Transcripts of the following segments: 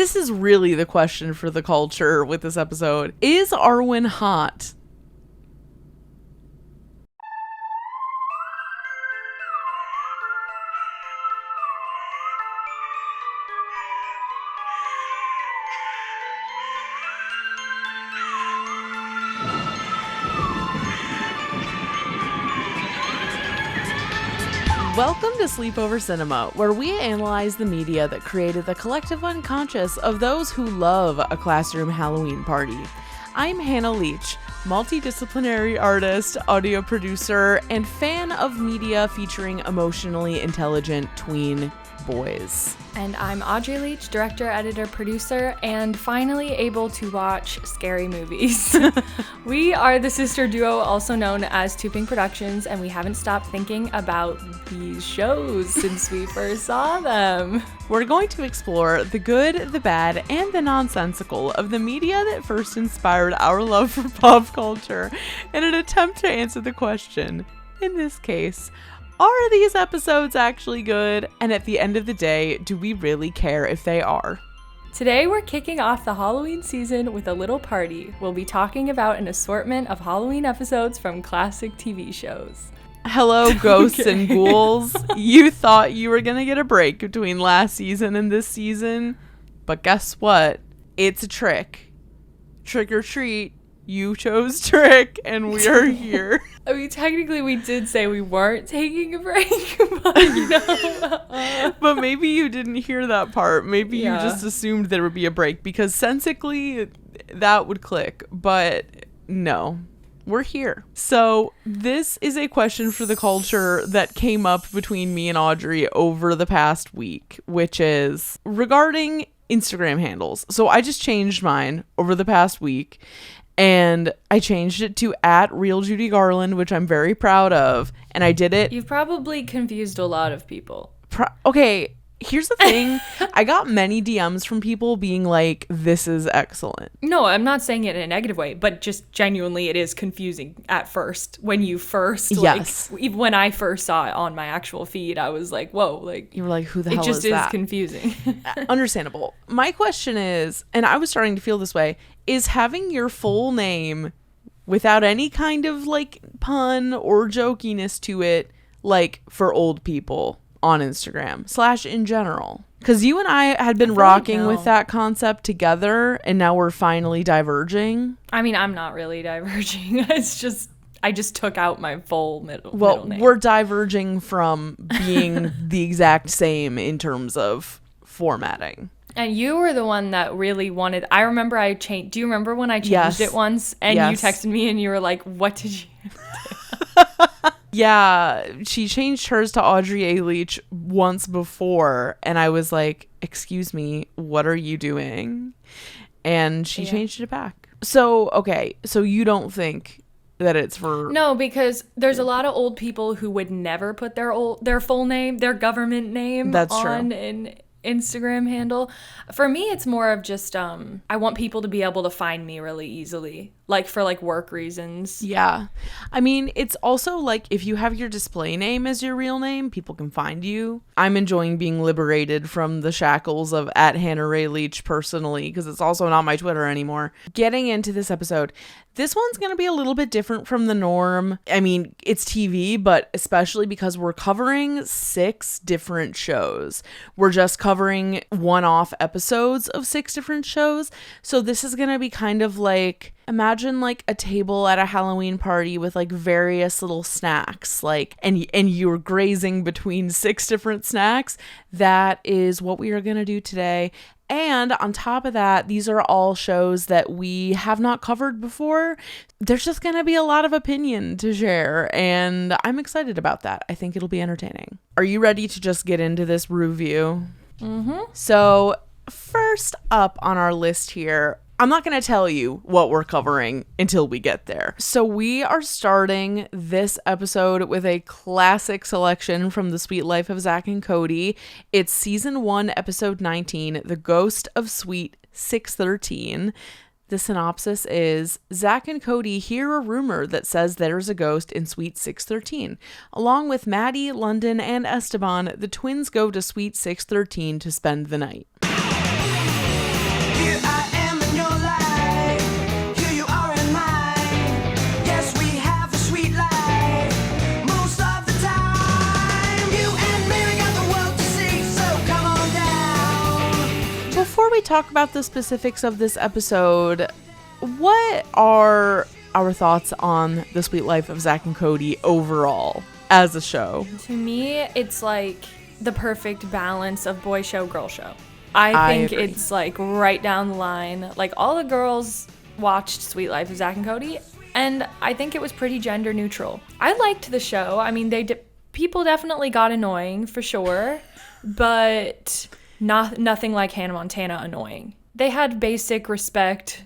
This is really the question for the culture with this episode. Is Arwen hot? Welcome to Sleepover Cinema, where we analyze the media that created the collective unconscious of those who love a classroom Halloween party. I'm Hannah Leach, multidisciplinary artist, audio producer, and fan of media featuring emotionally intelligent tween boys. And I'm Audrey Leach, director, editor, producer, and finally able to watch scary movies. We are the sister duo also known as Tuping Productions, and we haven't stopped thinking about these shows since we first saw them. We're going to explore the good, the bad, and the nonsensical of the media that first inspired our love for pop culture in an attempt to answer the question, in this case, are these episodes actually good? And at the end of the day, do we really care if they are? Today we're kicking off the Halloween season with a little party. We'll be talking about an assortment of Halloween episodes from classic TV shows. Hello, ghosts and ghouls. You thought you were gonna get a break between last season and this season, but guess what? It's a trick. Trick or treat. You chose trick, and we are here. I mean, technically, we did say we weren't taking a break, but you know. But maybe you didn't hear that part. Maybe you just assumed there would be a break, because sensically, that would click. But no, we're here. So this is a question for the culture that came up between me and Audrey over the past week, which is regarding Instagram handles. So I just changed mine over the past week. And I changed it to @RealJudyGarland, which I'm very proud of. And I did it. You've probably confused a lot of people. Okay, here's the thing. I got many DMs from people being like, this is excellent. No, I'm not saying it in a negative way, but just genuinely it is confusing at first. When you first, yes. Even when I first saw it on my actual feed, I was like, whoa, like. You were like, who the hell is that? It just is confusing. Understandable. My question is, and I was starting to feel this way, is having your full name without any kind of like pun or jokiness to it, like for old people on Instagram / in general. Because you and I had been rocking with that concept together, and now we're finally diverging. I mean, I'm not really diverging. It's just, I just took out my full middle name. Well, we're diverging from being the exact same in terms of formatting. And you were the one that really wanted, I remember I changed, do you remember when I changed it once? And you texted me and you were like, what did you do? Yeah, she changed hers to Audrey A. Leach once before, and I was like, excuse me, what are you doing? And she changed it back. So, okay, so you don't think that it's for... No, because there's a lot of old people who would never put their full name, their government name on an Instagram handle. For me, it's more of just I want people to be able to find me really easily, like for like work reasons. Yeah, I mean, it's also like if you have your display name as your real name, people can find you. I'm enjoying being liberated from the shackles of @HannahRayLeach personally, because it's also not my Twitter anymore. Getting into this episode, this one's going to be a little bit different from the norm. I mean, it's TV, but especially because we're covering 6 different shows. We're just covering one-off episodes of 6 different shows. So this is going to be kind of like, imagine like a table at a Halloween party with like various little snacks, like, and you're grazing between 6 different snacks. That is what we are going to do today. And on top of that, these are all shows that we have not covered before. There's just going to be a lot of opinion to share, and I'm excited about that. I think it'll be entertaining. Are you ready to just get into this review? Mm-hmm. So first up on our list here, I'm not going to tell you what we're covering until we get there. So we are starting this episode with a classic selection from The Sweet Life of Zack and Cody. It's season 1, episode 19, The Ghost of Suite 613. The synopsis is, Zack and Cody hear a rumor that says there's a ghost in Suite 613. Along with Maddie, London, and Esteban, the twins go to Suite 613 to spend the night. Before we talk about the specifics of this episode, what are our thoughts on The Sweet Life of Zack and Cody overall as a show? To me, it's like the perfect balance of boy show, girl show. I think agree. it's like right down the line. Like all the girls watched Sweet Life of Zack and Cody, and I think it was pretty gender neutral. I liked the show. I mean, people definitely got annoying for sure, but nothing like Hannah Montana annoying. They had basic respect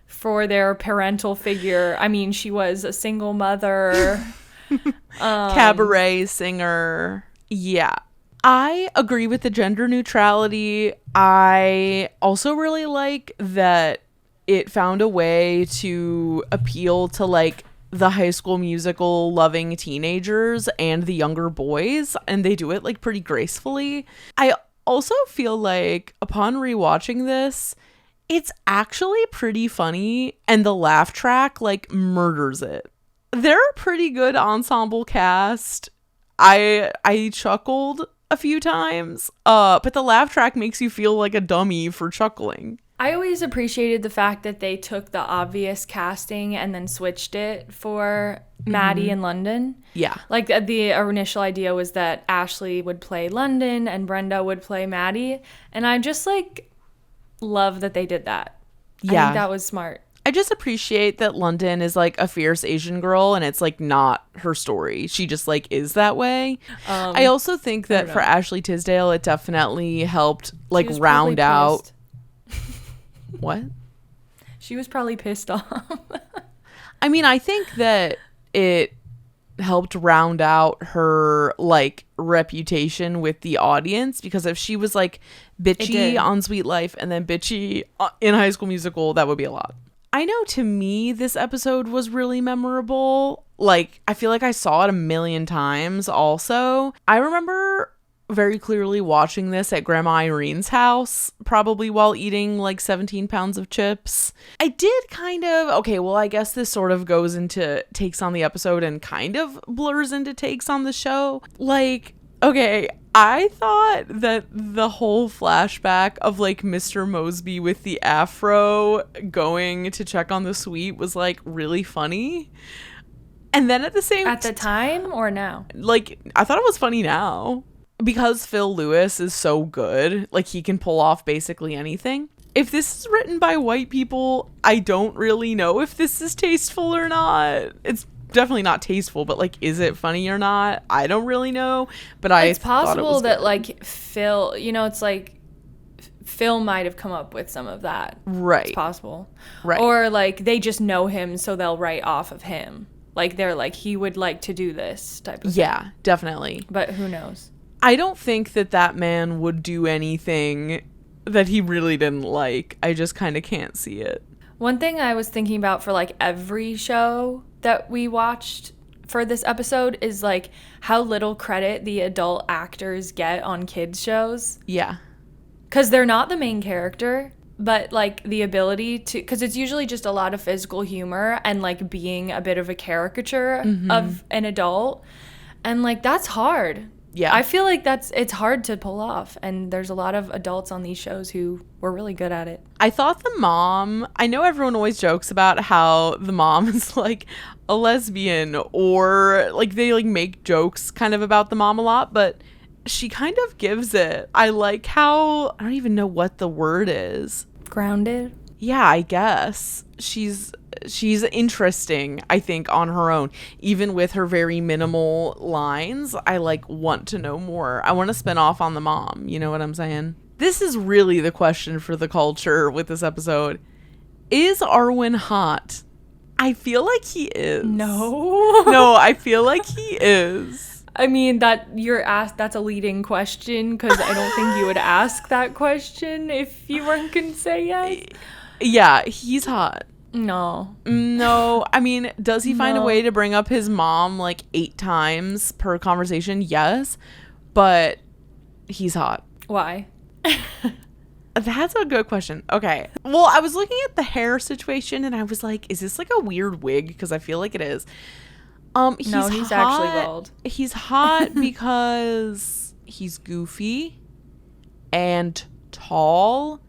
for their parental figure. I mean, she was a single mother. Cabaret singer. Yeah. I agree with the gender neutrality. I also really like that it found a way to appeal to like the High School Musical loving teenagers and the younger boys, and they do it like pretty gracefully. I also feel like upon rewatching this, it's actually pretty funny, and the laugh track like murders it. They're a pretty good ensemble cast. I chuckled a few times, but the laugh track makes you feel like a dummy for chuckling. I always appreciated the fact that they took the obvious casting and then switched it for Maddie and London. Yeah. Like the initial idea was that Ashley would play London and Brenda would play Maddie. And I just like love that they did that. Yeah. I think that was smart. I just appreciate that London is like a fierce Asian girl and it's like not her story. She just like is that way. I also think that for Ashley Tisdale, it definitely helped like round out. What? She was probably pissed off. I mean, I think that it helped round out her like reputation with the audience, because if she was like bitchy on Sweet Life and then bitchy in High School Musical, that would be a lot. I know to me this episode was really memorable. Like I feel like I saw it a million times also. I remember very clearly watching this at Grandma Irene's house, probably while eating like 17 pounds of chips. I did kind of, okay, well, I guess this sort of goes into takes on the episode and kind of blurs into takes on the show. Like, okay, I thought that the whole flashback of like Mr. Mosby with the afro going to check on the suite was like really funny. And then at the same At the time or now? Like, I thought it was funny now. Because Phil Lewis is so good, like he can pull off basically anything. If this is written by white people, I don't really know if this is tasteful or not. It's definitely not tasteful, but like, is it funny or not? I don't really know. But it's possible that like Phil, you know, it's like Phil might have come up with some of that. Right. It's possible. Right. Or like they just know him, so they'll write off of him. Like they're like, he would like to do this type of thing. Yeah, definitely. But who knows? I don't think that man would do anything that he really didn't like. I just kind of can't see it. One thing I was thinking about for like every show that we watched for this episode is like how little credit the adult actors get on kids shows. Yeah. Because they're not the main character, but like the ability to, because it's usually just a lot of physical humor and like being a bit of a caricature of an adult. And like that's hard. Yeah. I feel like it's hard to pull off, and there's a lot of adults on these shows who were really good at it. I thought the mom, I know everyone always jokes about how the mom is like a lesbian, or like they like make jokes kind of about the mom a lot, but she kind of gives it. I like how, I don't even know what the word is. Grounded? Yeah, I guess. She's interesting, I think, on her own. Even with her very minimal lines, I like want to know more. I want to spin off on the mom. You know what I'm saying? This is really the question for the culture with this episode. Is Arwen hot? I feel like he is. No, I feel like he is. I mean, that's a leading question, because I don't think you would ask that question if you weren't going to say yes. Yeah, he's hot. No, I mean, does he find a way to bring up his mom like 8 times per conversation? Yes, but he's hot. Why? That's a good question. Okay, well, I was looking at the hair situation and I was like, is this like a weird wig? Because I feel like it is. He's hot. Actually bald. He's hot because he's goofy and tall,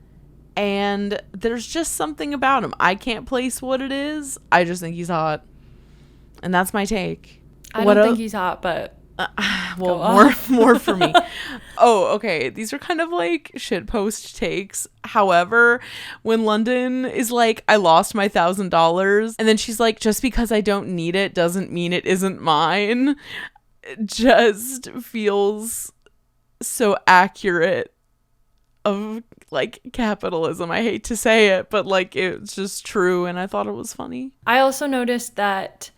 and there's just something about him. I can't place what it is. I just think he's hot. And that's my take. I don't think he's hot, but well, more for me. Oh, okay. These are kind of like shitpost takes. However, when London is like, I lost my $1,000, and then she's like, just because I don't need it doesn't mean it isn't mine, it just feels so accurate of like capitalism. I hate to say it, but like it's just true, and I thought it was funny. I also noticed that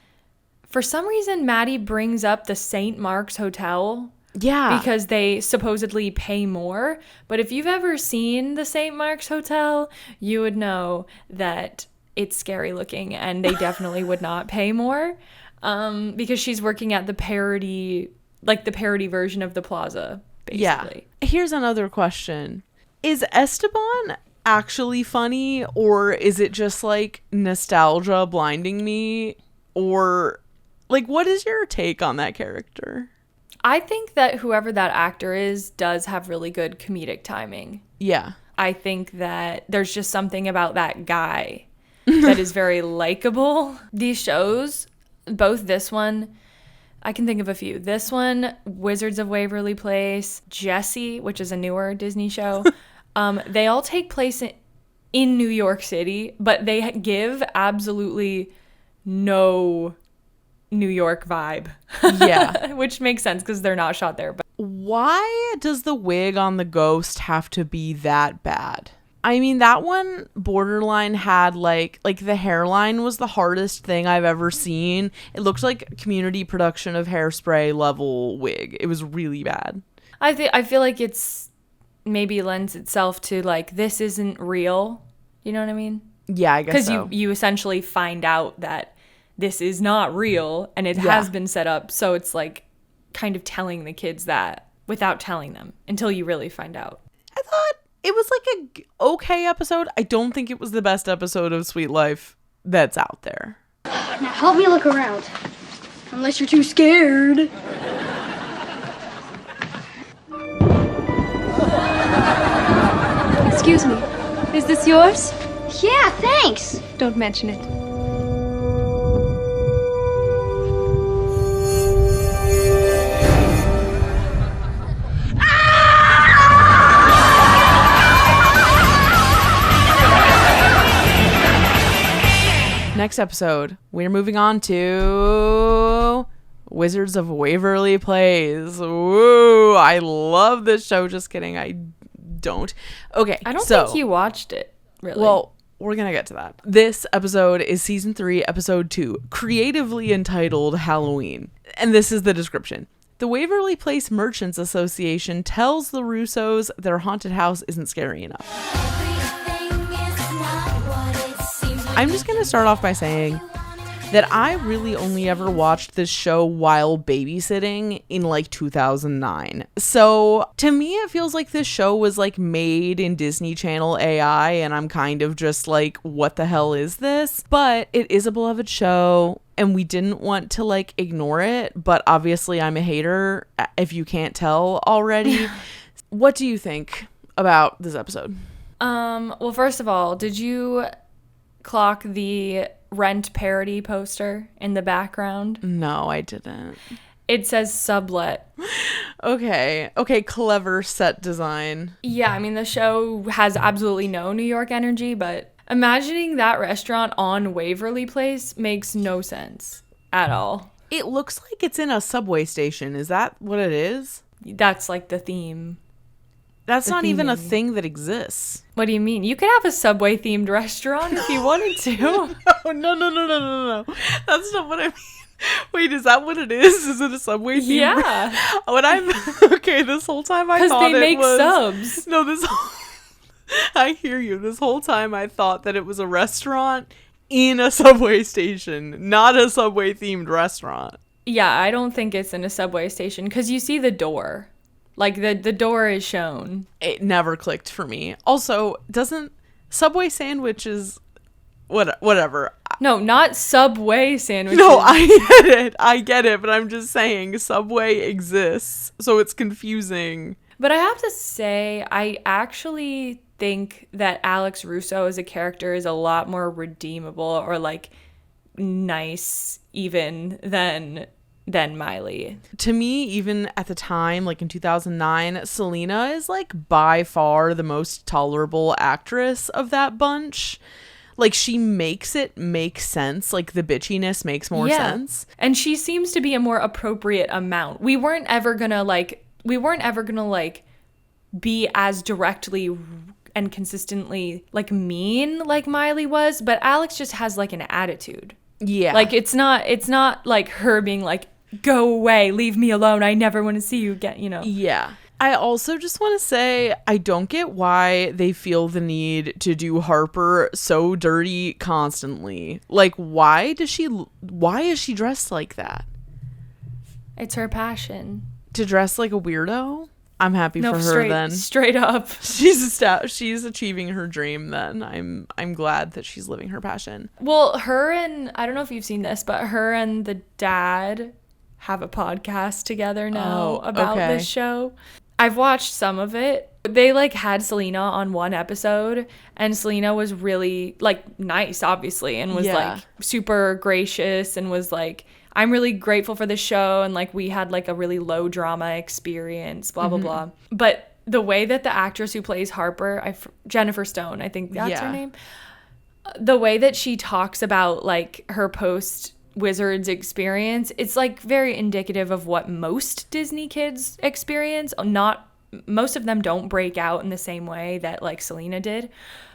for some reason, Maddie brings up the St. Mark's Hotel. Yeah. Because they supposedly pay more. But if you've ever seen the St. Mark's Hotel, you would know that it's scary looking and they definitely would not pay more. Because she's working at the parody version of the plaza, basically. Yeah. Here's another question. Is Esteban actually funny, or is it just like nostalgia blinding me? Or like, what is your take on that character? I think that whoever that actor is does have really good comedic timing. Yeah. I think that there's just something about that guy that is very likable. These shows, both this one, I can think of a few. This one, Wizards of Waverly Place, Jessie, which is a newer Disney show, they all take place in New York City, but they give absolutely no New York vibe. Yeah. Which makes sense because they're not shot there. But why does the wig on the ghost have to be that bad? I mean, that one borderline had like the hairline was the hardest thing I've ever seen. It looked like a community production of Hairspray level wig. It was really bad. I feel like it's maybe lends itself to like, this isn't real. You know what I mean? Yeah, I guess so. Because you essentially find out that this is not real and it has been set up. So it's like kind of telling the kids that without telling them until you really find out. I thought it was like a okay episode. I don't think it was the best episode of Sweet Life that's out there. Now help me look around. Unless you're too scared. Excuse me. Is this yours? Yeah, thanks. Don't mention it. Next episode, we're moving on to Wizards of Waverly Place. Woo! I love this show. Just kidding. I don't. Okay, I don't think you watched it, really. Well, we're going to get to that. This episode is season 3, episode 2, creatively entitled Halloween. And this is the description. The Waverly Place Merchants Association tells the Russos their haunted house isn't scary enough. I'm just going to start off by saying that I really only ever watched this show while babysitting in like 2009. So to me, it feels like this show was like made in Disney Channel AI, and I'm kind of just like, what the hell is this? But it is a beloved show, and we didn't want to like ignore it. But obviously I'm a hater, if you can't tell already. What do you think about this episode? Well, first of all, did you clock the Rent parody poster in the background? No, I didn't. It says sublet. Okay, clever set design. Yeah, I mean, the show has absolutely no New York energy, but imagining that restaurant on Waverly Place makes no sense at all. It looks like it's in a subway station. Is that what it is? That's like the theme. That's not even a thing that exists. What do you mean? You could have a Subway themed restaurant if you wanted to. No. That's not what I mean. Wait, is that what it is? Is it a Subway theme? Yeah. This whole time I thought because they make subs. No, I hear you. This whole time I thought that it was a restaurant in a subway station, not a Subway themed restaurant. Yeah, I don't think it's in a subway station because you see the door. Like, the door is shown. It never clicked for me. Also, doesn't Subway sandwiches... Whatever. No, not Subway sandwiches. No, I get it, but I'm just saying Subway exists, so it's confusing. But I have to say, I actually think that Alex Russo as a character is a lot more redeemable or like nice even than Miley. To me, even at the time, like in 2009, Selena is like by far the most tolerable actress of that bunch. Like, she makes it make sense. Like, the bitchiness makes more sense. And she seems to be a more appropriate amount. We weren't ever gonna be as directly and consistently like mean like Miley was, but Alex just has like an attitude. Yeah. Like, it's not like her being like, go away, leave me alone, I never want to see you again, you know? Yeah. I also just want to say, I don't get why they feel the need to do Harper so dirty constantly. Like, why is she dressed like that? It's her passion. To dress like a weirdo? I'm happy for her then. Straight up. She's achieving her dream then. I'm glad that she's living her passion. Well, her and, I don't know if you've seen this, but her and the dad have a podcast together now about this show. I've watched some of it. They like had Selena on one episode, and Selena was really like nice, obviously, and was like super gracious and was like, I'm really grateful for the show, and like we had like a really low drama experience, blah blah blah. But the way that the actress who plays Harper, Jennifer Stone, I think that's her name, the way that she talks about like her post Wizards experience, it's like very indicative of what most Disney kids experience. Not most of them don't break out in the same way that like Selena did,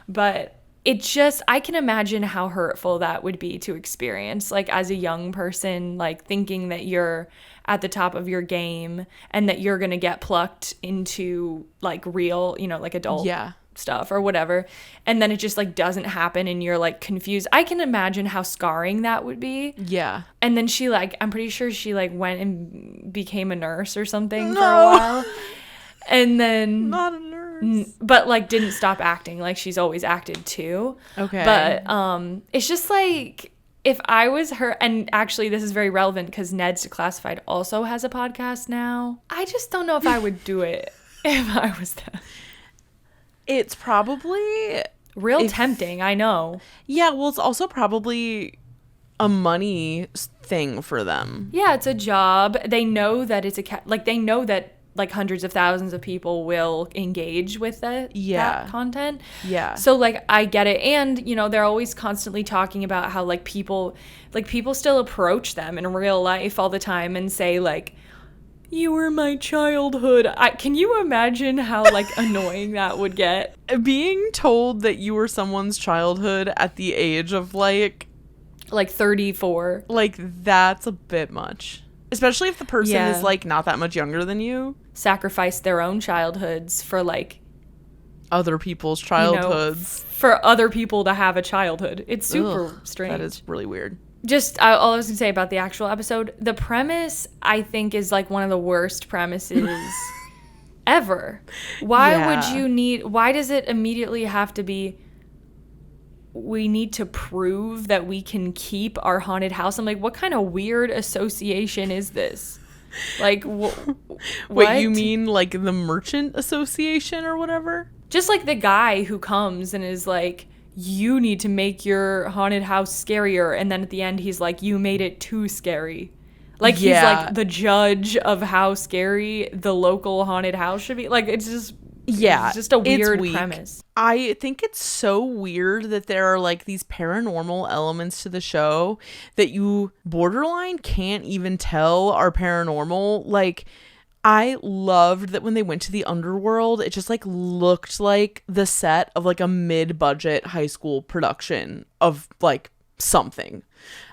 but it just, I can imagine how hurtful that would be to experience, like as a young person, like thinking that you're at the top of your game and that you're gonna get plucked into like real, you know, like adult stuff or whatever, and then it just like doesn't happen and you're like confused. I can imagine how scarring that would be. Yeah. And then she like, I'm pretty sure she like went and became a nurse or something for a while, and then not a nurse, but like didn't stop acting. Like she's always acted too. Okay. But it's just like, if I was her, and actually this is very relevant because Ned's Declassified also has a podcast now. I just don't know if I would do it if I was them. It's probably real tempting, I know. Yeah, well, it's also probably a money thing for them. Yeah, it's a job. They know that it's they know that like hundreds of thousands of people will engage with that content. Yeah. So like I get it, and you know they're always constantly talking about how like people still approach them in real life all the time and say like, you were my childhood. Can you imagine how like annoying that would get? Being told that you were someone's childhood at the age of like 34. Like, that's a bit much. Especially if the person is like not that much younger than you. Sacrifice their own childhoods for like other people's childhoods. You know, for other people to have a childhood. It's super strange. That is really weird. Just all I was gonna say about the actual episode, the premise I think is like one of the worst premises ever. Why does it immediately have to be, we need to prove that we can keep our haunted house? I'm like, what kind of weird association is this? Like, wait, you mean like the Merchant Association or whatever? Just like the guy who comes and is like, you need to make your haunted house scarier, and then at the end he's like, you made it too scary. Like he's like the judge of how scary the local haunted house should be. Like it's just a weird premise. I think it's so weird that there are like these paranormal elements to the show that you borderline can't even tell are paranormal. Like, I loved that when they went to the underworld, it just like looked like the set of like a mid-budget high school production of like something.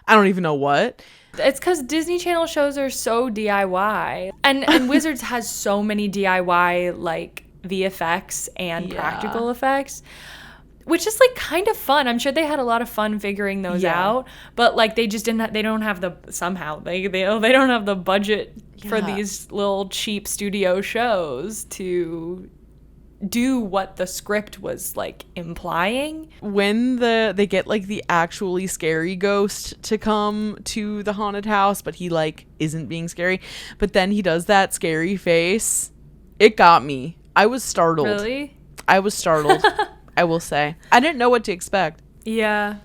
I don't even know what. It's because Disney Channel shows are so DIY, and Wizards has so many DIY like VFX and practical effects, which is like kind of fun. I'm sure they had a lot of fun figuring those out, but like they just didn't. They don't have the they don't have the budget for these little cheap studio shows to do what the script was like implying. When they get like the actually scary ghost to come to the haunted house, but he like isn't being scary, but then he does that scary face. It got me. I was startled. Really? I was startled. I will say. I didn't know what to expect. Yeah.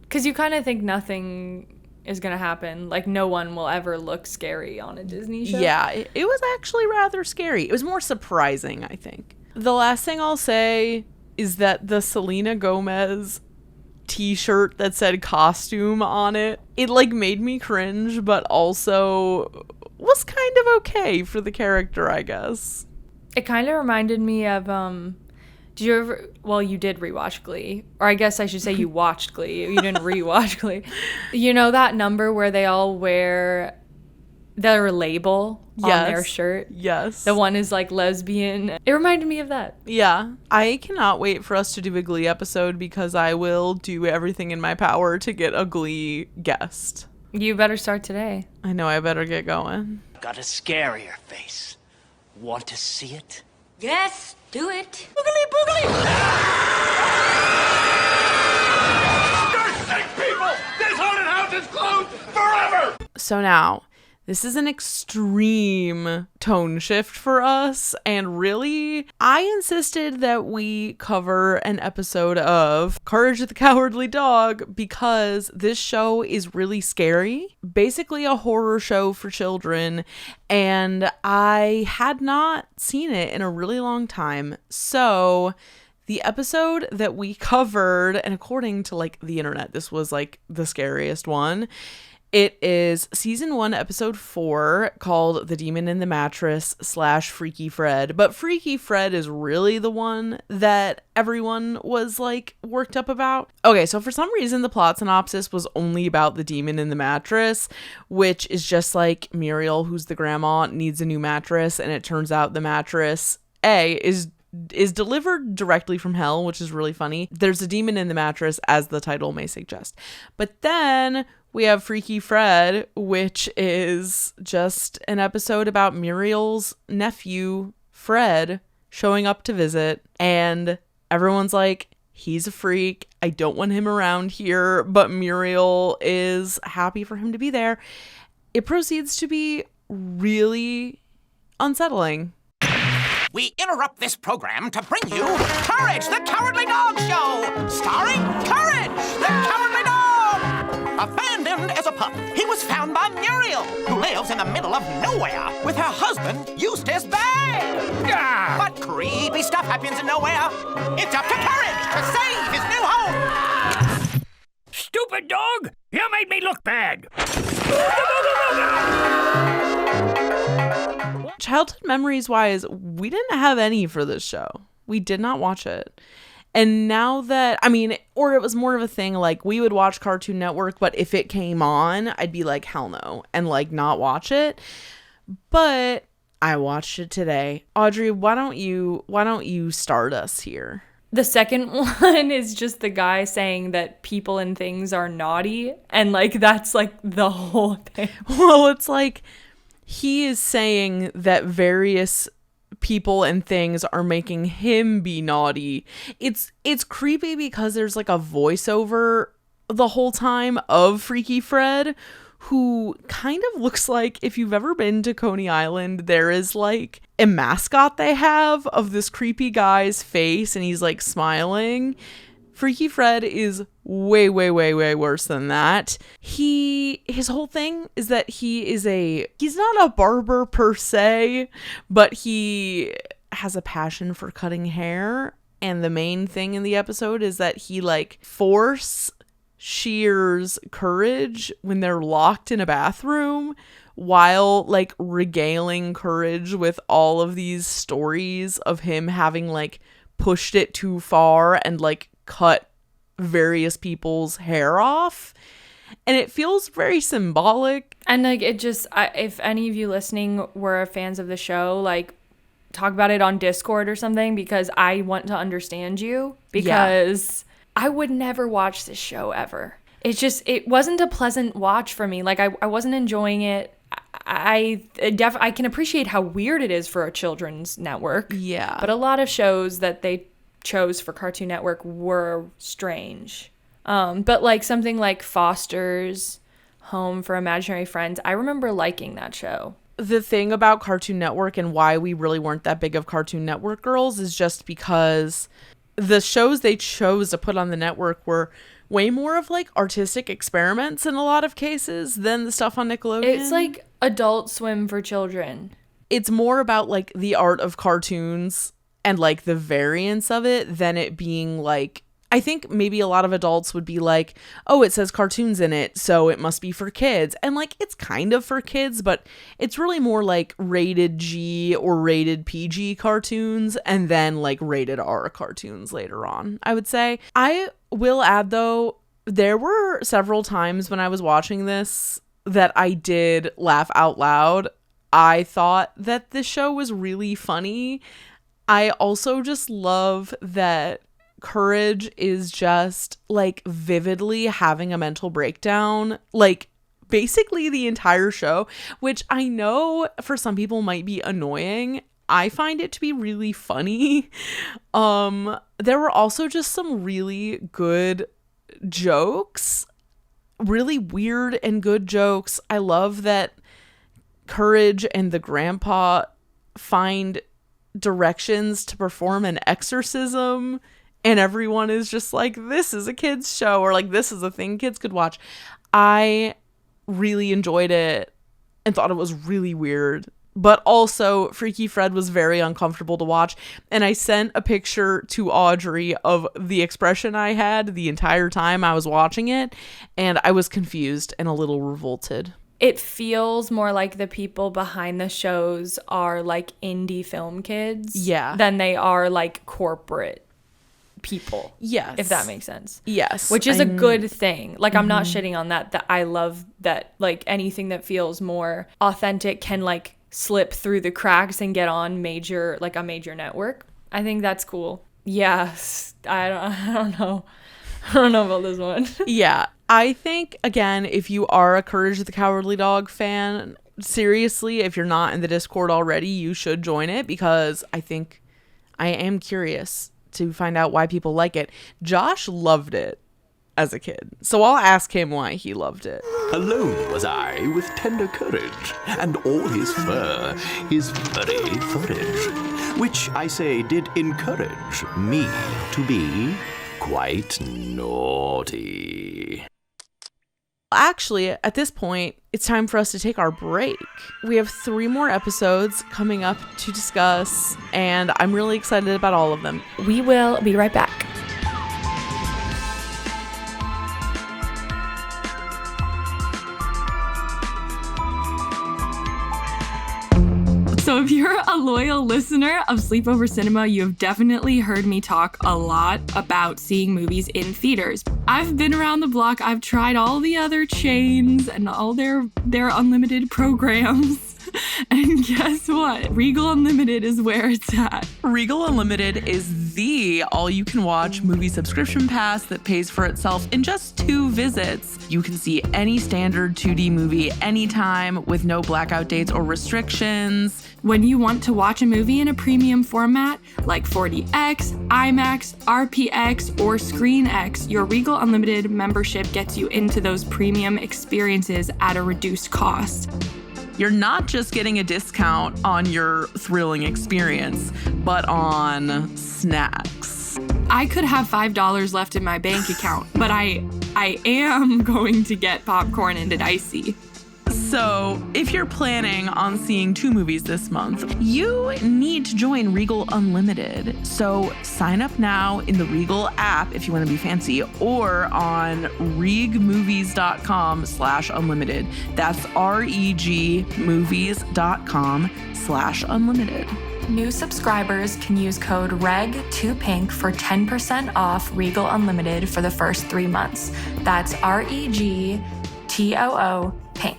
Because you kind of think nothing is going to happen. Like, no one will ever look scary on a Disney show. Yeah, it was actually rather scary. It was more surprising, I think. The last thing I'll say is that the Selena Gomez t-shirt that said costume on it, it like made me cringe, but also was kind of okay for the character, I guess. It kind of reminded me of, did you ever, well, you did rewatch Glee, or I guess I should say you watched Glee, you didn't rewatch Glee. You know that number where they all wear their label on their shirt? Yes. The one is like lesbian. It reminded me of that. Yeah. I cannot wait for us to do a Glee episode because I will do everything in my power to get a Glee guest. You better start today. I know I better get going. Got a scarier face. Want to see it? Yes, do it. Boogly boogly! There's sick people! This haunted house is closed forever! So now, this is an extreme tone shift for us, and really, I insisted that we cover an episode of Courage the Cowardly Dog because this show is really scary. Basically a horror show for children, and I had not seen it in a really long time. So the episode that we covered, and according to like the internet, this was like the scariest one. It is season 1, episode 4, called The Demon in the Mattress / Freaky Fred. But Freaky Fred is really the one that everyone was like worked up about. Okay, so for some reason, the plot synopsis was only about the demon in the mattress, which is just like Muriel, who's the grandma, needs a new mattress. And it turns out the mattress, is delivered directly from hell, which is really funny. There's a demon in the mattress, as the title may suggest. But then we have Freaky Fred, which is just an episode about Muriel's nephew, Fred, showing up to visit. And everyone's like, he's a freak. I don't want him around here. But Muriel is happy for him to be there. It proceeds to be really unsettling. We interrupt this program to bring you Courage, the Cowardly Dog Show, starring Courage, the Cowardly Dog. Abandoned as a pup, he was found by Muriel, who lives in the middle of nowhere with her husband, Eustace Bay. But creepy stuff happens in nowhere. It's up to Courage to save his new home. Stupid dog! You made me look bad. Childhood memories wise, we didn't have any for this show. We did not watch it. And now that, I mean, or it was more of a thing like we would watch Cartoon Network, but if it came on, I'd be like, hell no, and like not watch it. But I watched it today. Audrey, why don't you start us here? The second one is just the guy saying that people and things are naughty. And like, that's like the whole thing. Well, it's like he is saying that various people and things are making him be naughty. It's creepy because there's like a voiceover the whole time of Freaky Fred, who kind of looks like, if you've ever been to Coney Island, there is like a mascot they have of this creepy guy's face and he's like smiling. Freaky Fred is way, way, way, way worse than that. His whole thing is that he's not a barber per se, but he has a passion for cutting hair. And the main thing in the episode is that he like force shears Courage when they're locked in a bathroom, while like regaling Courage with all of these stories of him having like pushed it too far and like cut various people's hair off. And it feels very symbolic. And like, it just, if any of you listening were fans of the show, like, talk about it on Discord or something, because I want to understand you, because I would never watch this show ever. It's just, it wasn't a pleasant watch for me. Like, I wasn't enjoying it. I can appreciate how weird it is for a children's network. Yeah. But a lot of shows that they chose for Cartoon Network were strange. But like something like Foster's Home for Imaginary Friends, I remember liking that show. the thing about Cartoon Network and why we really weren't that big of Cartoon Network girls is just because the shows they chose to put on the network were way more of like artistic experiments in a lot of cases than the stuff on Nickelodeon. It's like Adult Swim for children. It's more about like the art of cartoons and like the variance of it than it being like, I think maybe a lot of adults would be like, oh, it says cartoons in it, so it must be for kids. And like, it's kind of for kids, but it's really more like rated G or rated PG cartoons and then like rated R cartoons later on, I would say. I will add though, there were several times when I was watching this that I did laugh out loud. I thought that this show was really funny. I also just love that Courage is just like vividly having a mental breakdown, like basically the entire show, which I know for some people might be annoying. I find it to be really funny. There were also just some really good jokes, really weird and good jokes. I love that Courage and the grandpa find directions to perform an exorcism, and everyone is just like, this is a kid's show, or like, this is a thing kids could watch. I really enjoyed it and thought it was really weird, but also Freaky Fred was very uncomfortable to watch. And I sent a picture to Audrey of the expression I had the entire time I was watching it, and I was confused and a little revolted. It feels more like the people behind the shows are like indie film kids, than they are like corporate people. Yes. If that makes sense. Yes. Which is a good thing. Like, I'm not shitting on that. That I love that, like, anything that feels more authentic can like slip through the cracks and get on a major network. I think that's cool. Yes. I don't know. I don't know about this one. Yeah. I think, again, if you are a Courage the Cowardly Dog fan, seriously, if you're not in the Discord already, you should join it, because I think I am curious to find out why people like it. Josh loved it as a kid, so I'll ask him why he loved it. Alone was I with tender courage, and all his fur, his furry furage, which I say did encourage me to be quite naughty. Actually, at this point, it's time for us to take our break. We have 3 more episodes coming up to discuss, and I'm really excited about all of them. We will be right back. So if you're a loyal listener of Sleepover Cinema, you have definitely heard me talk a lot about seeing movies in theaters. I've been around the block. I've tried all the other chains and all their unlimited programs. And guess what? Regal Unlimited is where it's at. Regal Unlimited is the all-you-can-watch movie subscription pass that pays for itself in just 2 visits. You can see any standard 2D movie anytime with no blackout dates or restrictions. When you want to watch a movie in a premium format like 4DX, IMAX, RPX, or ScreenX, your Regal Unlimited membership gets you into those premium experiences at a reduced cost. You're not just getting a discount on your thrilling experience, but on snacks. I could have $5 left in my bank account, but I am going to get popcorn and an icy. So, if you're planning on seeing 2 movies this month, you need to join Regal Unlimited. So, sign up now in the Regal app if you want to be fancy, or on regmovies.com/unlimited. That's regmovies.com/unlimited. New subscribers can use code REG2PINK for 10% off Regal Unlimited for the first 3 months. That's REGTOO PINK.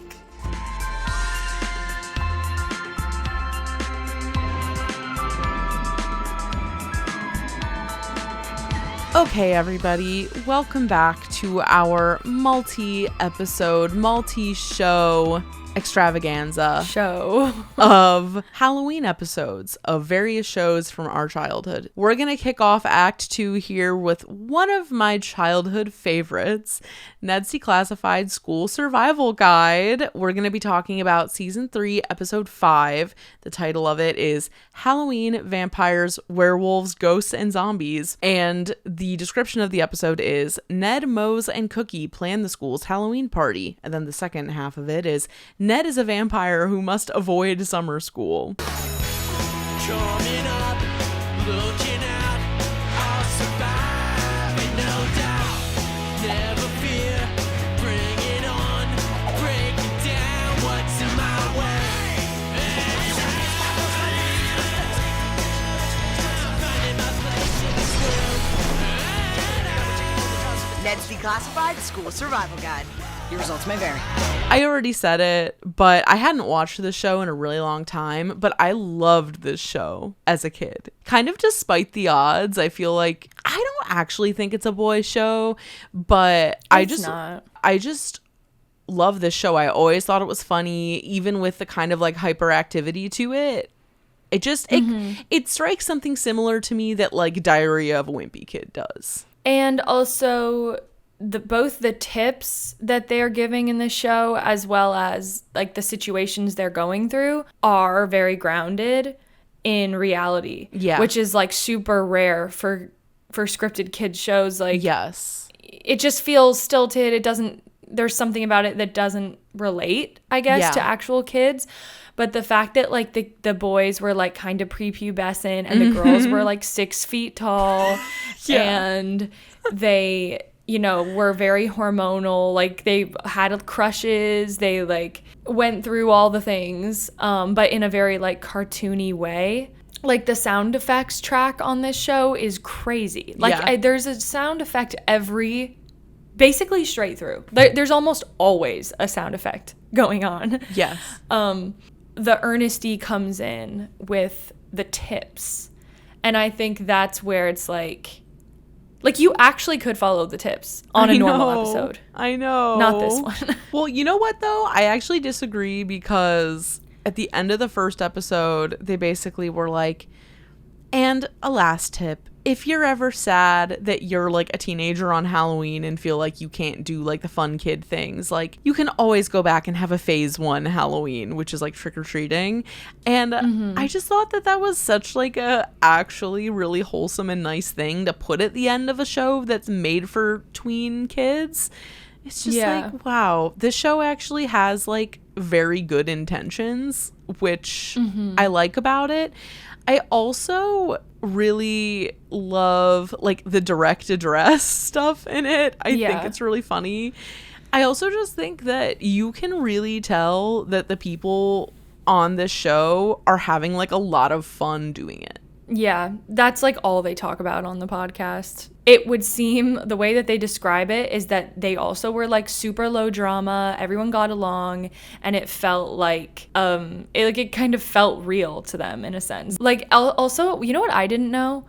Okay, everybody, welcome back to our multi-episode, multi-show extravaganza show of Halloween episodes of various shows from our childhood. We're going to kick off Act 2 here with one of my childhood favorites, Ned's Declassified School Survival Guide. We're going to be talking about Season 3, Episode 5. The title of it is Halloween, Vampires, Werewolves, Ghosts, and Zombies. And the description of the episode is Ned, Mose, and Cookie plan the school's Halloween party. And then the second half of it is Ned is a vampire who must avoid summer school. Coming up, looking out, I'll survive, no doubt. Never fear, bring it on, break it down, what's in my way. Ned's Declassified School Survival Guide. Your results may vary. I already said it, but I hadn't watched this show in a really long time, but I loved this show as a kid. Kind of despite the odds, I feel like I don't actually think it's a boy show, but I just love this show. I always thought it was funny, even with the kind of like hyperactivity to it. It just it strikes something similar to me that like Diary of a Wimpy Kid does. And also both the tips that they're giving in the show, as well as like the situations they're going through, are very grounded in reality. Yeah. Which is like super rare for scripted kids shows. Like, yes, it just feels stilted. There's something about it that doesn't relate, I guess, to actual kids. But the fact that like the boys were like kind of prepubescent and the girls were like 6 feet tall and they, you know, were very hormonal. Like they had crushes. They like went through all the things, but in a very like cartoony way. Like the sound effects track on this show is crazy. Like there's a sound effect basically straight through. There's almost always a sound effect going on. Yes. The earnesty comes in with the tips. And I think that's where it's like you actually could follow the tips on a normal episode. I know. Not this one. Well, you know what though? I actually disagree, because at the end of the first episode, they basically were like, and a last tip, if you're ever sad that you're like a teenager on Halloween and feel like you can't do like the fun kid things, like you can always go back and have a phase 1 Halloween, which is like trick-or-treating. And I just thought that was such like a actually really wholesome and nice thing to put at the end of a show that's made for tween kids. It's just like, wow, this show actually has like very good intentions, which I like about it. I also really love like the direct address stuff in it. I think it's really funny. I also just think that you can really tell that the people on this show are having like a lot of fun doing it. Yeah, that's like all they talk about on the podcast. It would seem, the way that they describe it is that they also were like super low drama, everyone got along, and it felt like it kind of felt real to them in a sense. Like also, you know what I didn't know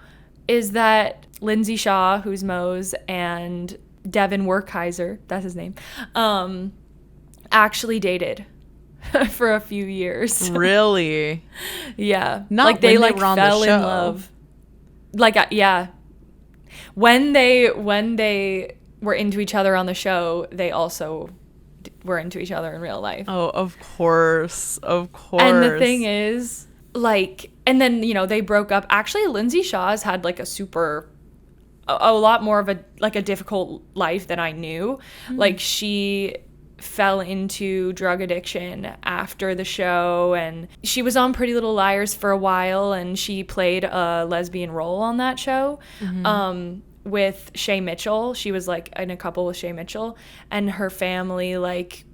is that Lindsay Shaw, who's Mose, and Devin Werkheiser, that's his name, actually dated for a few years. Really? Yeah. Not like they like were on fell the in show. love. Like yeah. When they were into each other on the show, they also were into each other in real life. Oh, of course. Of course. And the thing is, like, and then, you know, they broke up. Actually, Lindsay Shaw's had like a lot more of a difficult life than I knew. Like she fell into drug addiction after the show, and she was on Pretty Little Liars for a while, and she played a lesbian role on that show with Shay Mitchell. She was like in a couple with Shay Mitchell, and her family, like,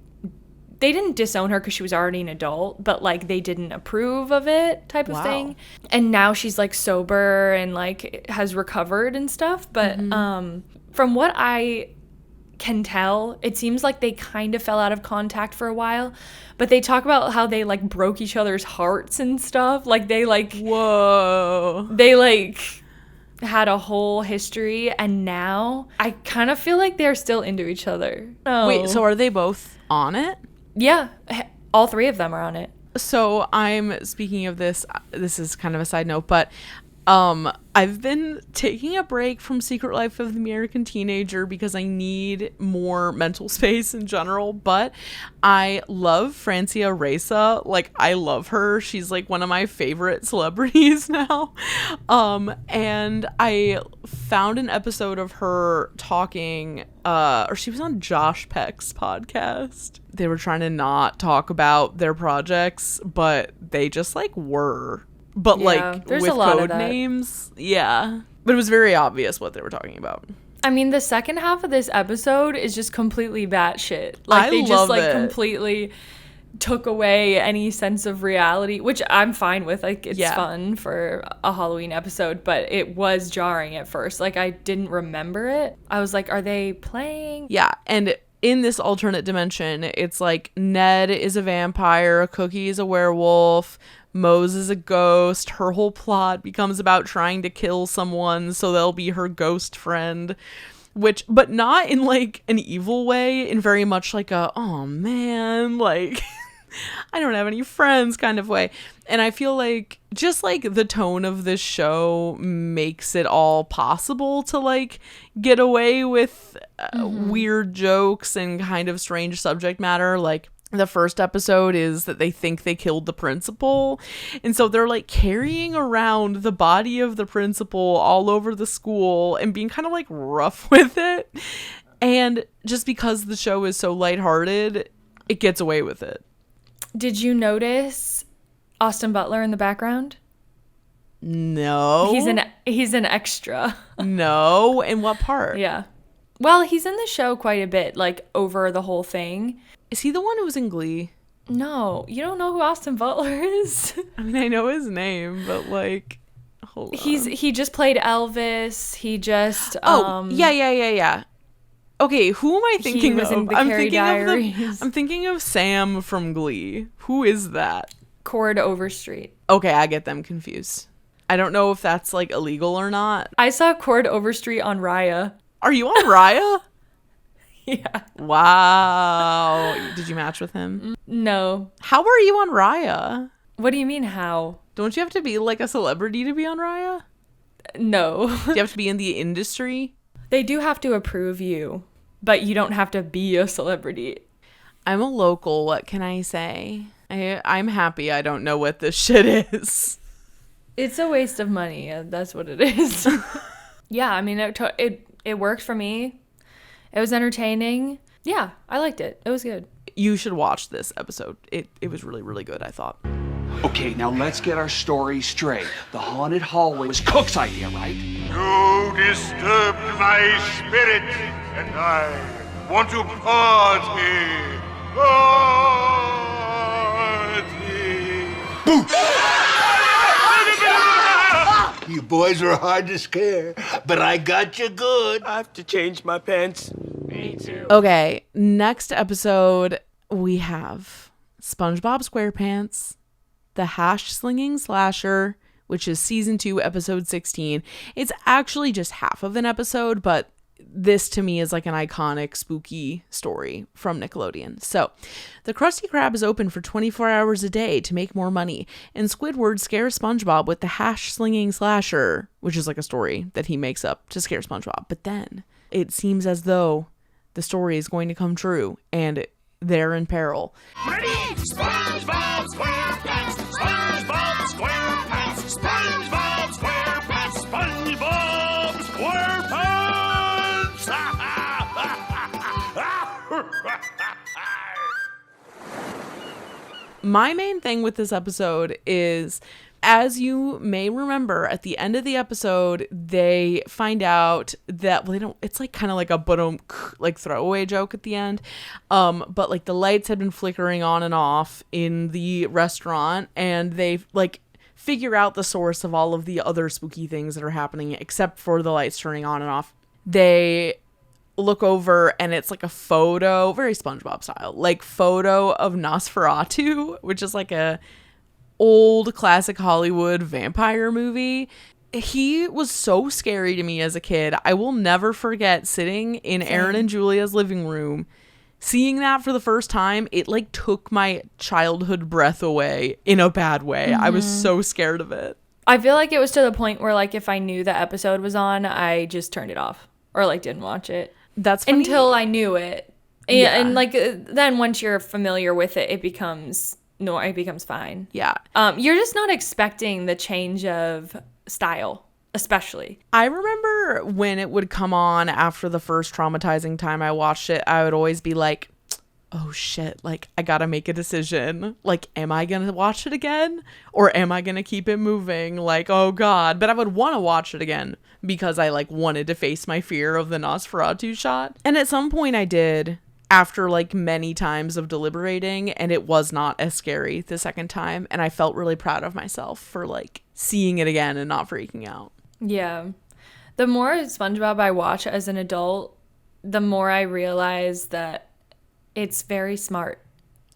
they didn't disown her because she was already an adult, but like they didn't approve of it type of thing. And now she's like sober and like has recovered and stuff, but from what I can tell, it seems like they kind of fell out of contact for a while, but they talk about how they like broke each other's hearts and stuff. Like they like they like had a whole history, and now I kind of feel like they're still into each other. Wait, so are they both on it? Yeah. All 3 of them are on it. So I'm speaking of this is kind of a side note, but I've been taking a break from Secret Life of the American Teenager because I need more mental space in general, but I love Francia Reza. Like, I love her. She's like one of my favorite celebrities now. And I found an episode of her talking, or she was on Josh Peck's podcast. They were trying to not talk about their projects, but they just like were. But like there's with a lot code of that. names, yeah. But it was very obvious what they were talking about. I mean, the second half of this episode is just completely batshit. Like, they just like completely took away any sense of reality, which I'm fine with. Like, it's fun for a Halloween episode, but it was jarring at first. Like, I didn't remember it. I was like, are they playing? Yeah, and in this alternate dimension, it's like Ned is a vampire, Cookie is a werewolf, Mose is a ghost. Her whole plot becomes about trying to kill someone so they'll be her ghost friend, but not in like an evil way, in very much like a, oh man, like I don't have any friends kind of way. And I feel like just like the tone of this show makes it all possible to like get away with weird jokes and kind of strange subject matter. Like, the first episode is that they think they killed the principal. And so they're like carrying around the body of the principal all over the school and being kind of like rough with it. And just because the show is so lighthearted, it gets away with it. Did you notice Austin Butler in the background? No. He's an extra. No. In what part? Yeah. Well, he's in the show quite a bit, like over the whole thing. Is he the one who was in Glee? No, you don't know who Austin Butler is? I mean, I know his name, but like, hold on. He just played Elvis. He just yeah. Okay, who am I thinking he was of? In the Carrie Diaries. I'm thinking of Sam from Glee. Who is that? Cord Overstreet. Okay, I get them confused. I don't know if that's like illegal or not. I saw Cord Overstreet on Raya. Are you on Raya? Yeah. Wow. Did you match with him? No. How are you on Raya? What do you mean, how? Don't you have to be like a celebrity to be on Raya? No. Do you have to be in the industry? They do have to approve you, but you don't have to be a celebrity. I'm a local. What can I say? I'm happy I don't know what this shit is. It's a waste of money. That's what it is. Yeah, I mean, it worked for me. It was entertaining. Yeah, I liked it. It was good. You should watch this episode. It was really, really good, I thought. Okay, now let's get our story straight. The haunted hallway was Cook's idea, right? You disturbed my spirit, and I want to party. You boys were hard to scare, but I got you good. I have to change my pants. Me too. Okay, next episode we have SpongeBob SquarePants, the Slinging Slasher, which is season 2, episode 16. It's actually just half of an episode, but this to me is like an iconic spooky story from Nickelodeon. So, the Krusty Krab is open for 24 hours a day to make more money, and Squidward scares SpongeBob with the Slinging Slasher, which is like a story that he makes up to scare SpongeBob. But then it seems as though the story is going to come true, and they're in peril. Ready? SpongeBob SquarePants, SpongeBob SquarePants, SpongeBob SquarePants, SpongeBob SquarePants. My main thing with this episode is, as you may remember, at the end of the episode, they find out that, well, they don't, it's like kind of like a like throwaway joke at the end. But like the lights had been flickering on and off in the restaurant, and they like figure out the source of all of the other spooky things that are happening, except for the lights turning on and off. They look over and it's like a photo, very SpongeBob style, like photo of Nosferatu, which is like a old classic Hollywood vampire movie. He was so scary to me as a kid. I will never forget sitting in Aaron and Julia's living room, Seeing that for the first time, it like took my childhood breath away in a bad way. I was so scared of it. I feel like it was to the point where like if I knew the episode was on, I just turned it off or like didn't watch it. That's funny. Until I knew it. Yeah. And like then once you're familiar with it, it becomes fine. Yeah. You're just not expecting the change of style, especially. I remember when it would come on after the first traumatizing time I watched it, I would always be like, oh shit, like I gotta make a decision. Like, am I gonna watch it again? Or am I gonna keep it moving? Like, oh God. But I would want to watch it again because I like wanted to face my fear of the Nosferatu shot. And at some point I did, after like many times of deliberating, and it was not as scary the second time. And I felt really proud of myself for like seeing it again and not freaking out. Yeah. The more SpongeBob I watch as an adult, the more I realize that it's very smart.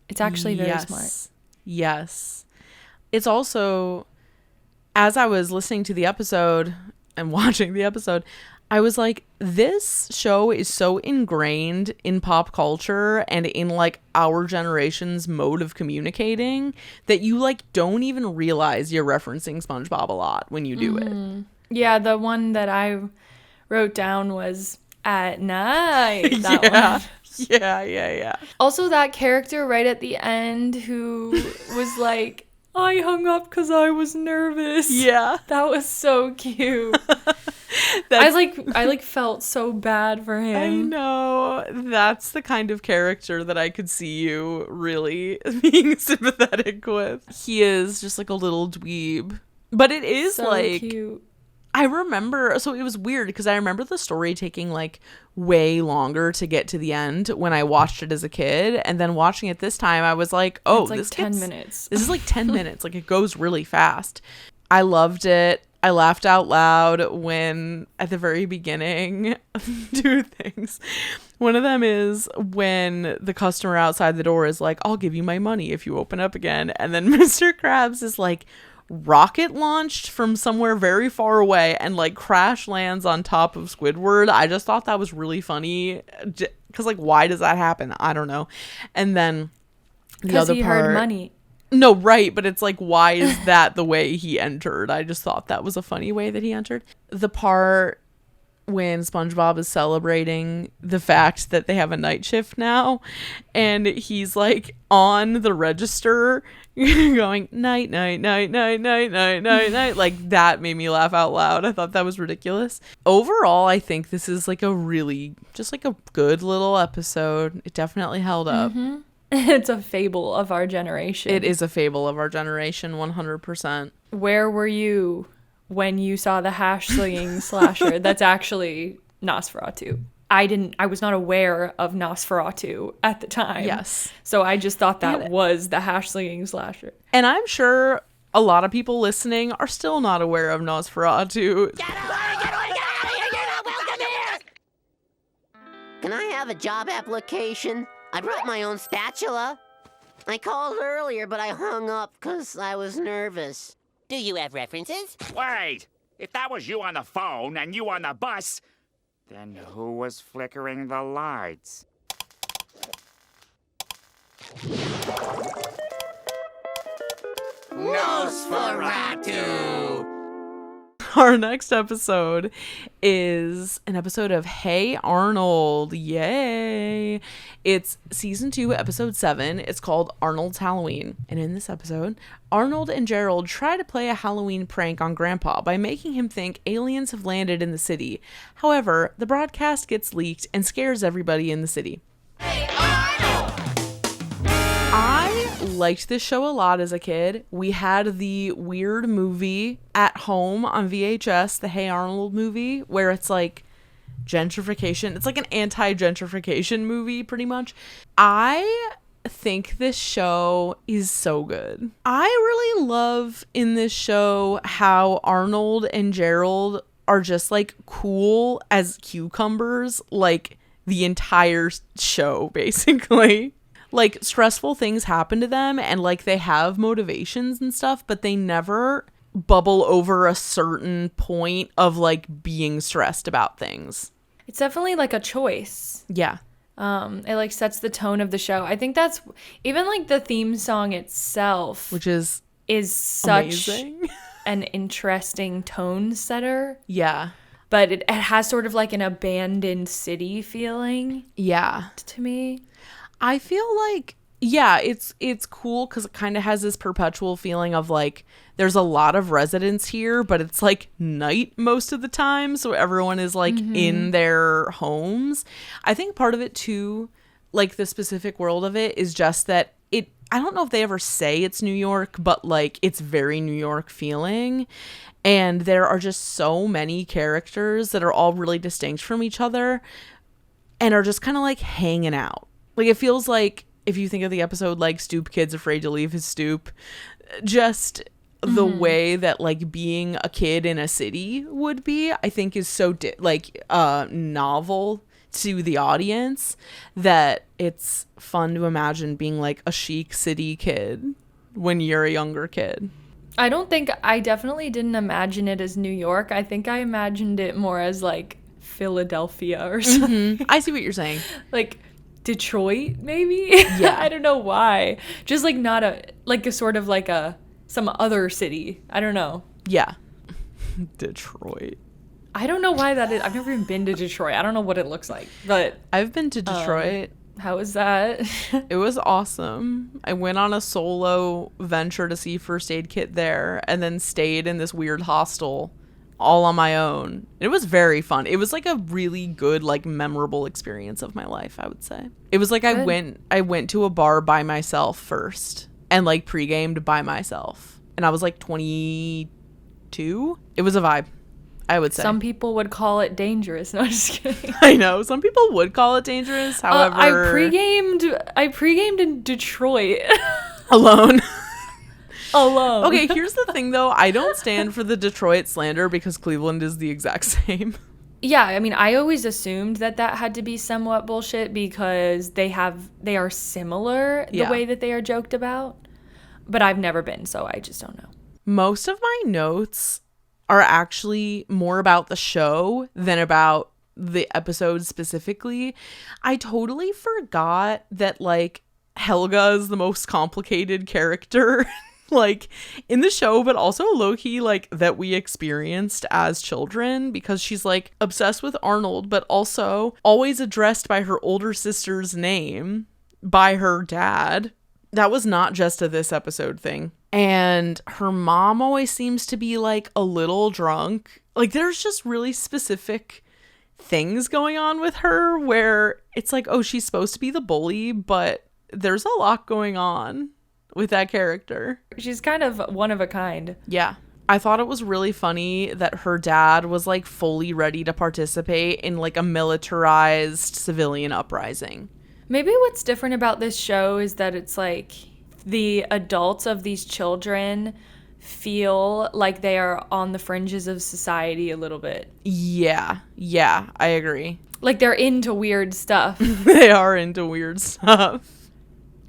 It's actually very smart. Yes. It's also, as I was listening to the episode and watching the episode, I was like, this show is so ingrained in pop culture and in like our generation's mode of communicating that you like don't even realize you're referencing SpongeBob a lot when you do it. Yeah, the one that I wrote down was at night. That Yeah. one. Yeah. Also, that character right at the end who was like, I hung up because I was nervous. Yeah. That was so cute. I felt so bad for him. I know. That's the kind of character that I could see you really being sympathetic with. He is just like a little dweeb. But it is so like cute. I remember, so it was weird because I remember the story taking like way longer to get to the end when I watched it as a kid, and then watching it this time I was like, oh, it's like this 10 minutes. This is like 10 minutes. Like it goes really fast. I loved it. I laughed out loud when at the very beginning, two things. One of them is when the customer outside the door is like, I'll give you my money if you open up again. And then Mr. Krabs is like rocket launched from somewhere very far away and like crash lands on top of Squidward. I just thought that was really funny because like, why does that happen? I don't know. And then the other he part, heard money. No, right, but it's like, why is that the way he entered? I just thought that was a funny way that he entered. The part when SpongeBob is celebrating the fact that they have a night shift now, and he's like on the register going night, night, night, night, night, night, night, night. Like that made me laugh out loud. I thought that was ridiculous. Overall, I think this is like a really, just like a good little episode. It definitely held up. Mm-hmm. It's a fable of our generation. It is a fable of our generation, 100%. Where were you when you saw the slinging slasher? That's actually Nosferatu. I was not aware of Nosferatu at the time. Yes. So I just thought that was the slinging slasher. And I'm sure a lot of people listening are still not aware of Nosferatu. Get away, welcome here! Can I have a job application? I brought my own spatula. I called earlier, but I hung up because I was nervous. Do you have references? Wait! If that was you on the phone and you on the bus, then who was flickering the lights? Nosferatu! Our next episode is an episode of Hey Arnold. Yay! It's season 2, episode 7. It's called Arnold's Halloween. And in this episode, Arnold and Gerald try to play a Halloween prank on Grandpa by making him think aliens have landed in the city. However, the broadcast gets leaked and scares everybody in the city. Hey Arnold! I liked this show a lot as a kid. We had the weird movie at home on VHS, the Hey Arnold movie, where it's like gentrification. It's like an anti-gentrification movie, pretty much. I think this show is so good. I really love in this show how Arnold and Gerald are just like cool as cucumbers, like the entire show, basically. Like, stressful things happen to them and, like, they have motivations and stuff, but they never bubble over a certain point of, like, being stressed about things. It's definitely, like, a choice. Yeah. It like sets the tone of the show. I think that's even like the theme song itself, which is such amazing. An interesting tone setter. Yeah. But it has sort of like an abandoned city feeling. Yeah. To me. I feel like, yeah, it's cool because it kind of has this perpetual feeling of like there's a lot of residents here, but it's like night most of the time. So everyone is like in their homes. I think part of it too, like the specific world of it is just that I don't know if they ever say it's New York, but like it's very New York feeling. And there are just so many characters that are all really distinct from each other and are just kind of like hanging out. Like it feels like if you think of the episode like Stoop Kid's Afraid to Leave His Stoop, just the way that like being a kid in a city would be, I think is so novel to the audience that it's fun to imagine being like a chic city kid when you're a younger kid. I definitely didn't imagine it as New York. I think I imagined it more as like Philadelphia or something. I see what you're saying. Like Detroit, maybe? Yeah. I don't know why. Just like not a sort of like some other city. I don't know. Yeah. Detroit. I don't know why that is. I've never even been to Detroit. I don't know what it looks like, but I've been to Detroit. How was that? It was awesome. I went on a solo venture to see First Aid Kit there and then stayed in this weird hostel all on my own. It was very fun. It was like a really good, like memorable experience of my life, I would say. It was like I went to a bar by myself first and like pre-gamed by myself. And I was like 22. It was a vibe, I would say. Some people would call it dangerous. No, I'm just kidding. I know. Some people would call it dangerous. However, I pre-gamed in Detroit. Alone. Okay, here's the thing though. I don't stand for the Detroit slander because Cleveland is the exact same. Yeah, I mean, I always assumed that had to be somewhat bullshit because they are similar the way that they are joked about. But I've never been, so I just don't know. Most of my notes are actually more about the show than about the episode specifically. I totally forgot that like Helga is the most complicated character like in the show, but also low-key like that we experienced as children, because she's like obsessed with Arnold but also always addressed by her older sister's name by her dad. That was not just a this episode thing. And her mom always seems to be like a little drunk. Like there's just really specific things going on with her where it's like, oh, she's supposed to be the bully, but there's a lot going on with that character. She's kind of one of a kind. Yeah. I thought it was really funny that her dad was like fully ready to participate in like a militarized civilian uprising. Maybe what's different about this show is that it's like the adults of these children feel like they are on the fringes of society a little bit. Yeah, I agree. Like they're into weird stuff. They are into weird stuff.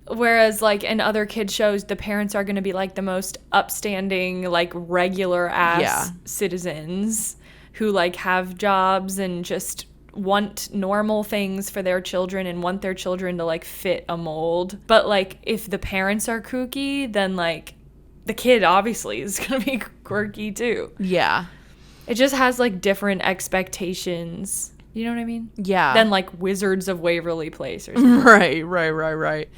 Whereas like in other kid shows, the parents are going to be like the most upstanding, like regular ass citizens who like have jobs and just want normal things for their children and want their children to like fit a mold. But like if the parents are kooky, then like the kid obviously is going to be quirky too. Yeah. It just has like different expectations. You know what I mean? Yeah. Than like Wizards of Waverly Place or something. Right.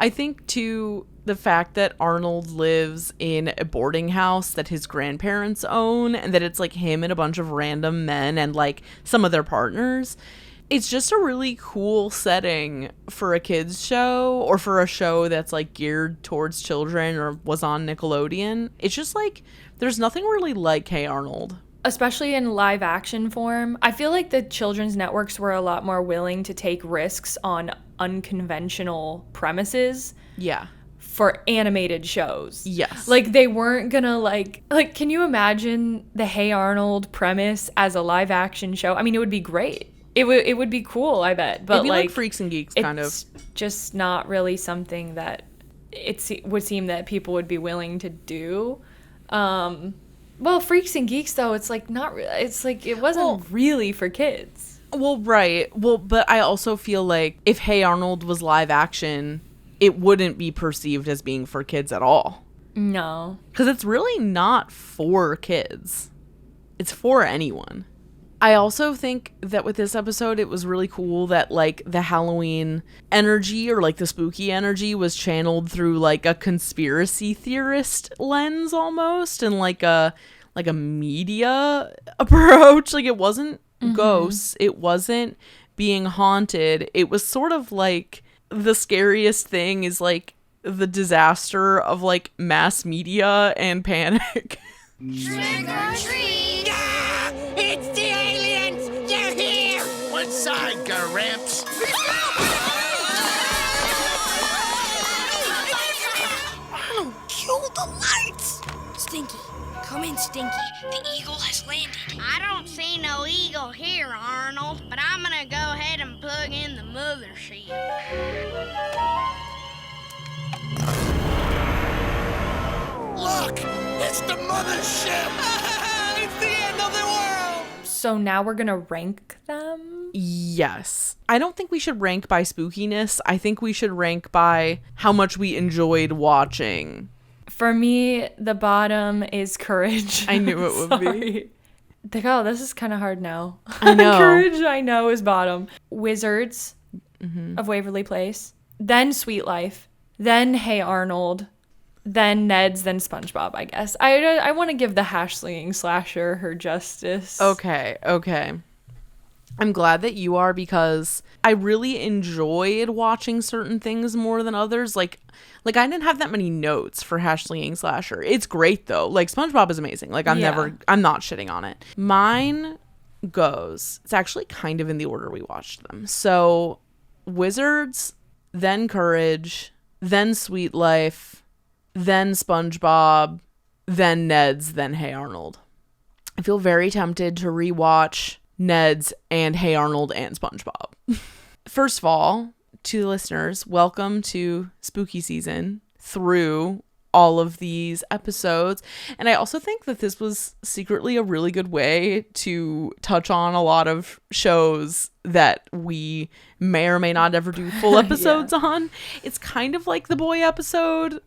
I think too the fact that Arnold lives in a boarding house that his grandparents own and that it's like him and a bunch of random men and like some of their partners. It's just a really cool setting for a kids show or for a show that's like geared towards children or was on Nickelodeon. It's just like there's nothing really like Hey Arnold. Especially in live action form. I feel like the children's networks were a lot more willing to take risks on unconventional premises. Yeah. For animated shows. Yes. Like they weren't gonna like can you imagine the Hey Arnold premise as a live action show? I mean, it would be great. It would be cool, I bet. But it'd be like Freaks and Geeks kind of. It's just not really something that would seem that people would be willing to do. Well, Freaks and Geeks though, it's like not really. It's like it wasn't really for kids. Well, right. Well, but I also feel like if Hey Arnold was live action, it wouldn't be perceived as being for kids at all. No. Because it's really not for kids. It's for anyone. I also think that with this episode, it was really cool that, like, the Halloween energy or, like, the spooky energy was channeled through, like, a conspiracy theorist lens almost, and, like a media approach. Like, it wasn't ghosts. It wasn't being haunted. It was sort of, like, the scariest thing is, like, the disaster of, like, mass media and panic. Trick or treat! Yeah! It's the aliens! They're here! What side, Gramps? Arnold, kill the lights! Stinky, come in, Stinky. The eagle has landed. I don't see no eagle here, Arnold, but I'm gonna go ahead and plug in the mothership. Look! It's the mothership! It's the end of the world! So now we're gonna rank them? Yes. I don't think we should rank by spookiness. I think we should rank by how much we enjoyed watching. For me, the bottom is Courage. I knew it would be. Oh, this is kind of hard now. I know. Courage, I know, is bottom. Wizards of Waverly Place. Then Sweet Life. Then Hey Arnold. Then Ned's, then SpongeBob, I guess. I want to give the Slinging slasher her justice. Okay. I'm glad that you are, because I really enjoyed watching certain things more than others. Like I didn't have that many notes for Slinging slasher. It's great though. Like, SpongeBob is amazing. Like, I'm not shitting on it. Mine goes, it's actually kind of in the order we watched them. So Wizards, then Courage, then Sweet Life, then SpongeBob, then Ned's, then Hey Arnold. I feel very tempted to rewatch Ned's and Hey Arnold and SpongeBob. First of all, to the listeners, welcome to spooky season through all of these episodes. And I also think that this was secretly a really good way to touch on a lot of shows that we may or may not ever do full episodes on. It's kind of like the boy episode,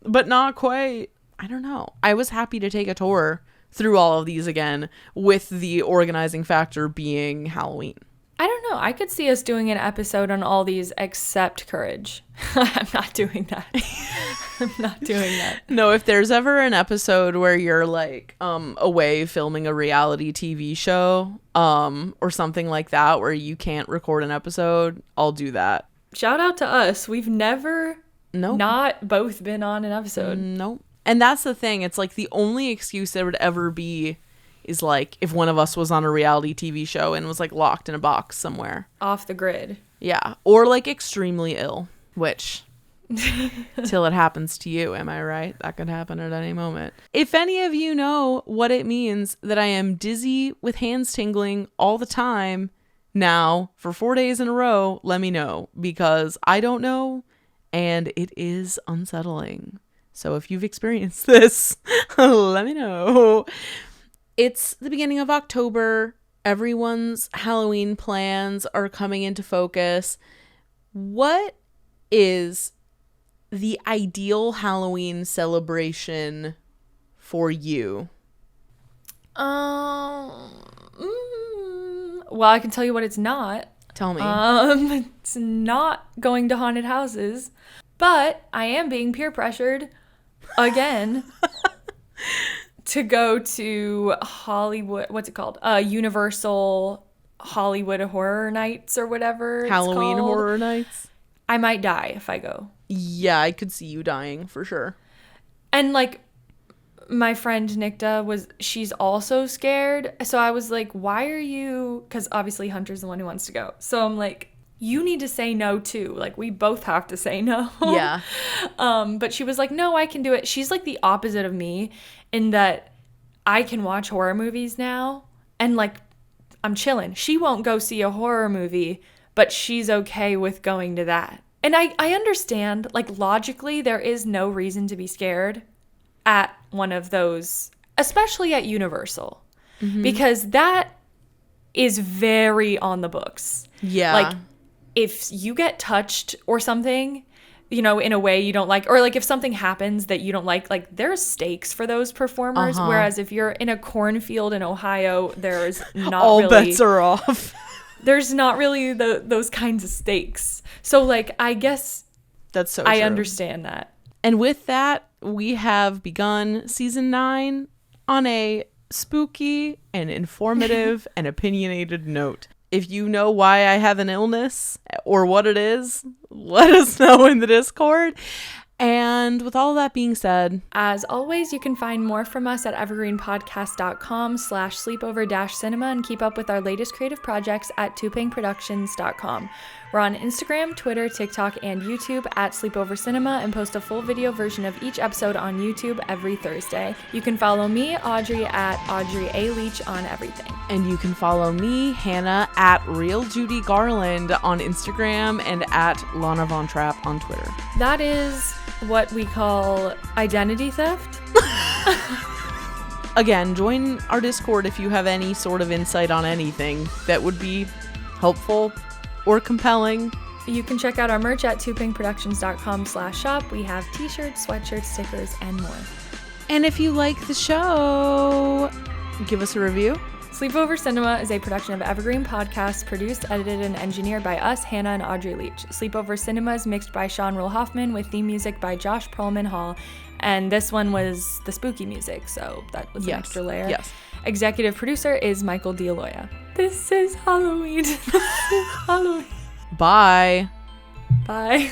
but not quite. I don't know. I was happy to take a tour through all of these again, with the organizing factor being Halloween. I don't know. I could see us doing an episode on all these except Courage. I'm not doing that. I'm not doing that. No, if there's ever an episode where you're like away filming a reality TV show or something like that where you can't record an episode, I'll do that. Shout out to us. We've never not both been on an episode. Nope. And that's the thing. It's like the only excuse there would ever be is like if one of us was on a reality TV show and was like locked in a box somewhere. Off the grid. Yeah. Or like extremely ill, which till it happens to you, am I right? That could happen at any moment. If any of you know what it means that I am dizzy with hands tingling all the time now for 4 days in a row, let me know, because I don't know and it is unsettling. So if you've experienced this, let me know. It's the beginning of October. Everyone's Halloween plans are coming into focus. What is the ideal Halloween celebration for you? Well, I can tell you what it's not. Tell me. It's not going to haunted houses, but I am being peer pressured again to go to Hollywood. What's it called? Universal Hollywood Horror Nights or whatever. Halloween Horror Nights. I might die if I go. Yeah, I could see you dying for sure. And like my friend Nikta she's also scared. So I was like, why are you? Because obviously Hunter's the one who wants to go. So I'm like, you need to say no too. Like, we both have to say no. Yeah. But she was like, no, I can do it. She's like the opposite of me in that I can watch horror movies now and like I'm chilling. She won't go see a horror movie, but she's okay with going to that. And I understand, like, logically, there is no reason to be scared at one of those, especially at Universal, because that is very on the books. Yeah. Like, if you get touched or something, you know, in a way you don't like, or like if something happens that you don't like there's stakes for those performers. Whereas if you're in a cornfield in Ohio, there's not all really, bets are off. There's not really those kinds of stakes. So like, I guess that's so I true. understand that. And with that, we have begun season 9 on a spooky and informative and opinionated note. If you know why I have an illness or what it is, let us know in the Discord. And with all that being said, as always, you can find more from us at evergreenpodcast.com/sleepover-cinema and keep up with our latest creative projects at tupingproductions.com. We're on Instagram, Twitter, TikTok, and YouTube at Sleepover Cinema and post a full video version of each episode on YouTube every Thursday. You can follow me, Audrey, at Audrey A. Leach on everything. And you can follow me, Hannah, at Real Judy Garland on Instagram and at Lana Von Trapp on Twitter. That is what we call identity theft. Again, join our Discord if you have any sort of insight on anything that would be helpful or compelling. You can check out our merch at tupingproductions.com/shop. We have t-shirts, sweatshirts, stickers, and more. And if you like the show, give us a review. Sleepover Cinema is a production of Evergreen Podcasts, produced, edited, and engineered by us, Hannah and Audrey Leach. Sleepover Cinema is mixed by Sean Roll Hoffman with theme music by Josh Perlman Hall. And this one was the spooky music, so that was an extra layer. Yes. Executive producer is Michael D'Aloia. This is Halloween. This is Halloween. Bye. Bye.